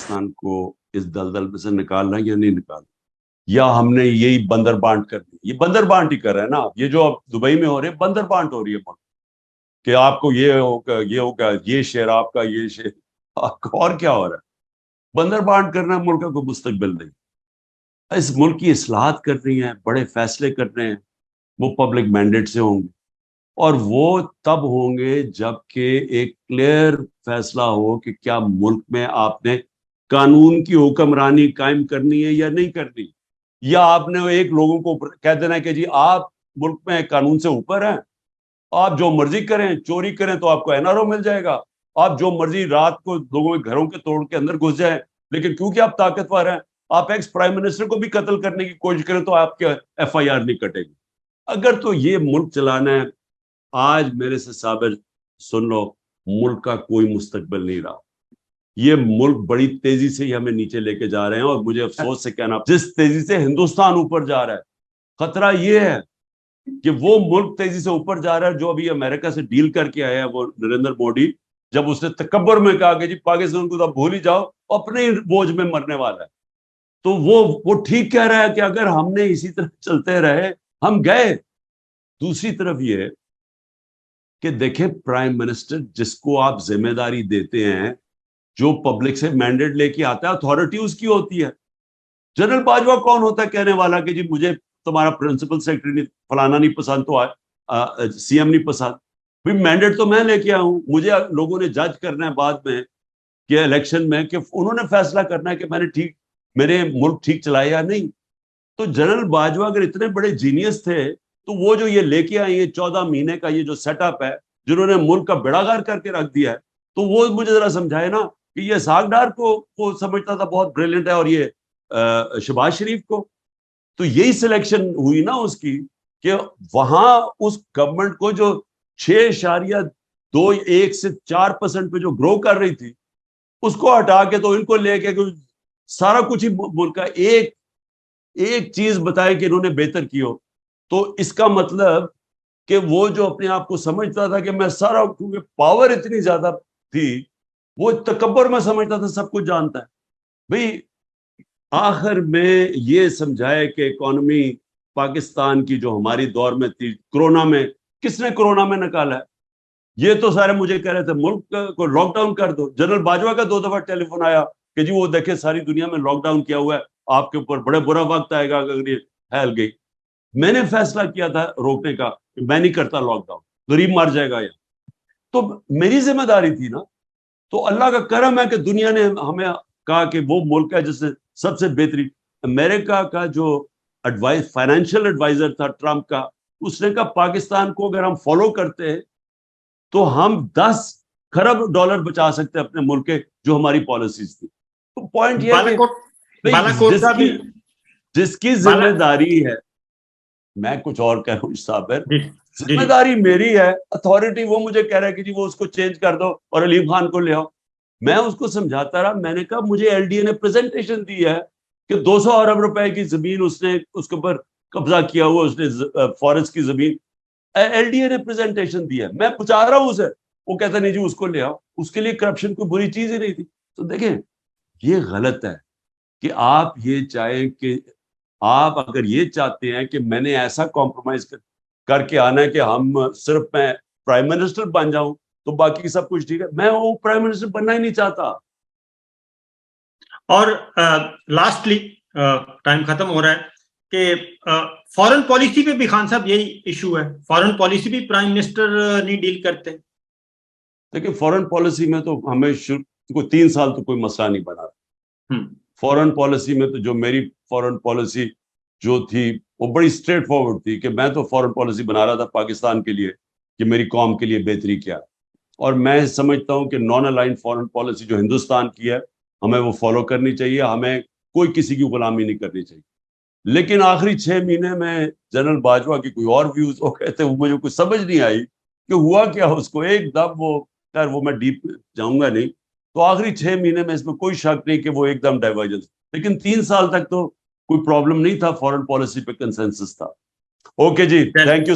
پاکستان کو اس دلدل میں سے نکالنا یا نہیں نکالنا, یا ہم نے یہی بندر بانٹ کر دی. یہ بندر بانٹ ہی کر رہے ہیں نا آپ, یہ جو اب دبئی میں ہو رہے ہیں بندر بانٹ ہو رہی ہے کہ آپ کو یہ ہوگا یہ شیئر آپ کا, یہ شیئر آپ کا, اور کیا ہو رہا ہے؟ بندر بانٹ کرنا ملک کا کوئی مستقبل نہیں. اس ملک کی اصلاحات کر رہی ہیں, بڑے فیصلے کر رہے ہیں, وہ پبلک مینڈیٹ سے ہوں گے, اور وہ تب ہوں گے جب کہ ایک کلیئر فیصلہ ہو کہ کیا ملک میں آپ نے قانون کی حکمرانی قائم کرنی ہے یا نہیں کرنی, یا آپ نے ایک لوگوں کو کہہ دینا ہے کہ جی آپ ملک میں قانون سے اوپر ہیں, آپ جو مرضی کریں, چوری کریں تو آپ کو این آر او مل جائے گا, آپ جو مرضی رات کو لوگوں کے گھروں کے توڑ کے اندر گھس جائیں, لیکن کیونکہ آپ طاقتور ہیں آپ ایکس پرائم منسٹر کو بھی قتل کرنے کی کوشش کریں تو آپ کے ایف آئی آر نہیں کٹے گی. اگر تو یہ ملک چلانا ہے, آج میرے سے صابر سن لو, ملک کا کوئی مستقبل نہیں رہا. یہ ملک بڑی تیزی سے ہی ہمیں نیچے لے کے جا رہے ہیں, اور مجھے افسوس سے کہنا جس تیزی سے ہندوستان اوپر جا رہا ہے, خطرہ یہ ہے کہ وہ ملک تیزی سے اوپر جا رہا ہے جو ابھی امریکہ سے ڈیل کر کے آیا ہے, وہ نریندر مودی, جب اس نے تکبر میں کہا کہ جی پاکستان کو تو بھول ہی جاؤ, اپنے ہی بوجھ میں مرنے والا ہے. تو وہ ٹھیک کہہ رہا ہے کہ اگر ہم نے اسی طرح چلتے رہے ہم گئے. دوسری طرف یہ کہ دیکھیں پرائم منسٹر جس کو آپ ذمہ داری دیتے ہیں, جو پبلک سے مینڈیٹ لے کے آتا ہے, اتھارٹی اس کی ہوتی ہے. جنرل باجوہ کون ہوتا ہے کہنے والا کہ جی مجھے تمہارا پرنسپل سیکرٹری نہیں فلانا نہیں پسند تو سی ایم نہیں پسند, بھی مینڈیٹ تو میں لے کے آیا ہوں, مجھے لوگوں نے جج کرنا ہے بعد میں کہ الیکشن میں کہ انہوں نے فیصلہ کرنا ہے کہ میں نے میرے ملک ٹھیک چلایا یا نہیں. تو جنرل باجوہ اگر اتنے بڑے جینیس تھے تو وہ جو یہ لے کے آئے ہیں 14 مہینے کا یہ جو سیٹ اپ ہے, جنہوں نے ملک کا بیڑا غرق کر کے رکھ دیا ہے, تو وہ مجھے ذرا سمجھائے نا کہ یہ اسحاق ڈار کو سمجھتا تھا بہت بریلینٹ ہے, اور یہ شہباز شریف کو. تو یہی سلیکشن ہوئی نا اس کی کہ وہاں اس گورنمنٹ کو جو 6.21 سے 4% پہ جو گرو کر رہی تھی اس کو ہٹا کے تو ان کو لے کے سارا کچھ ہی ملک کا ایک چیز بتائے کہ انہوں نے بہتر کی ہو. تو اس کا مطلب کہ وہ جو اپنے آپ کو سمجھتا تھا کہ میں سارا, کیونکہ پاور اتنی زیادہ تھی, وہ تکبر میں سمجھتا تھا سب کچھ جانتا ہے. بھئی آخر میں یہ سمجھائے کہ اکانومی پاکستان کی جو ہماری دور میں تھی, کرونا میں کس نے کرونا میں نکالا ہے؟ یہ تو سارے مجھے کہہ رہے تھے ملک کو لاک ڈاؤن کر دو. جنرل باجوہ کا 2 دفعہ ٹیلی فون آیا کہ جی وہ دیکھیں ساری دنیا میں لاک ڈاؤن کیا ہوا ہے, آپ کے اوپر بڑے برا وقت آئے گا اگر یہ پھیل گئی. میں نے فیصلہ کیا تھا روکنے کا کہ میں نہیں کرتا لاک ڈاؤن, غریب مر جائے گا. تو میری ذمہ داری تھی نا. تو اللہ کا کرم ہے کہ دنیا نے ہمیں کہا کہ وہ ملک ہے جس نے سب سے بہترین. امریکہ کا جو فائنینشیل ایڈوائزر تھا ٹرمپ کا, اس نے کہا پاکستان کو اگر ہم فالو کرتے ہیں تو ہم 10 خرب ڈالر بچا سکتے ہیں اپنے ملک کے, جو ہماری پالیسیز تھی. تو پوائنٹ یہ ہے کہ جس کی ذمہ داری ہے, میں کچھ اور کہہ رہا ہوں صابر, ذمہ داری میری ہے, اتھارٹی وہ مجھے کہہ رہا ہے کہ جی وہ اس کو چینج کر دو اور علیم خان کو لے آؤ. میں اس کو سمجھاتا رہا, میں نے کہا مجھے ایل ڈی اے نے پریزنٹیشن دی ہے کہ 200 ارب روپے کی زمین اس نے اس کے اوپر قبضہ کیا ہوا, اس نے فارسٹ کی زمین, ایل ڈی اے نے پریزنٹیشن دی ہے, میں پہنچا رہا ہوں اسے. وہ کہتا نہیں جی اس کو لے آؤ, اس کے لیے کرپشن کوئی بری چیز ہی نہیں تھی. تو دیکھیں یہ غلط ہے کہ آپ یہ چاہیں کہ آپ اگر یہ چاہتے ہیں کہ میں نے ایسا کمپرومائز کر کے آنا ہے کہ ہم صرف میں پرائم منسٹر بن جاؤں تو باقی سب کچھ ٹھیک ہے, میں وہ پرائم منسٹر بننا ہی نہیں چاہتا. اور لاسٹلی ٹائم ختم ہو رہا ہے کہ فارن پالیسی پہ بھی خان صاحب یہی ایشو ہے, فارن پالیسی بھی پرائم منسٹر نہیں ڈیل کرتے. دیکھیں فارن پالیسی میں تو ہمیں 3 سال تو کوئی مسئلہ نہیں بنا. فارن پالیسی میں تو جو میری فارن پالیسی جو تھی وہ بڑی اسٹریٹ فارورڈ تھی کہ میں تو فارن پالیسی بنا رہا تھا پاکستان کے لیے کہ میری قوم کے لیے بہتری کیا, اور میں سمجھتا ہوں کہ نان الائن فارن پالیسی جو ہندوستان کی ہے ہمیں وہ فالو کرنی چاہیے, ہمیں کوئی کسی کی غلامی نہیں کرنی چاہیے. لیکن آخری 6 مہینے میں جنرل باجوہ کی کوئی اور ویوز ہو گئے تھے, وہ مجھے کچھ سمجھ نہیں آئی کہ ہوا کیا اس کو ایک دم. وہ میں ڈیپ جاؤں گا نہیں. تو آخری 6 مہینے میں اس میں کوئی شک نہیں کہ وہ ایک دم ڈائیورجنس, لیکن 3 سال تک تو کوئی پرابلم نہیں تھا, فارن پالیسی پہ کنسنسس تھا. اوکے جی, تھینک یو.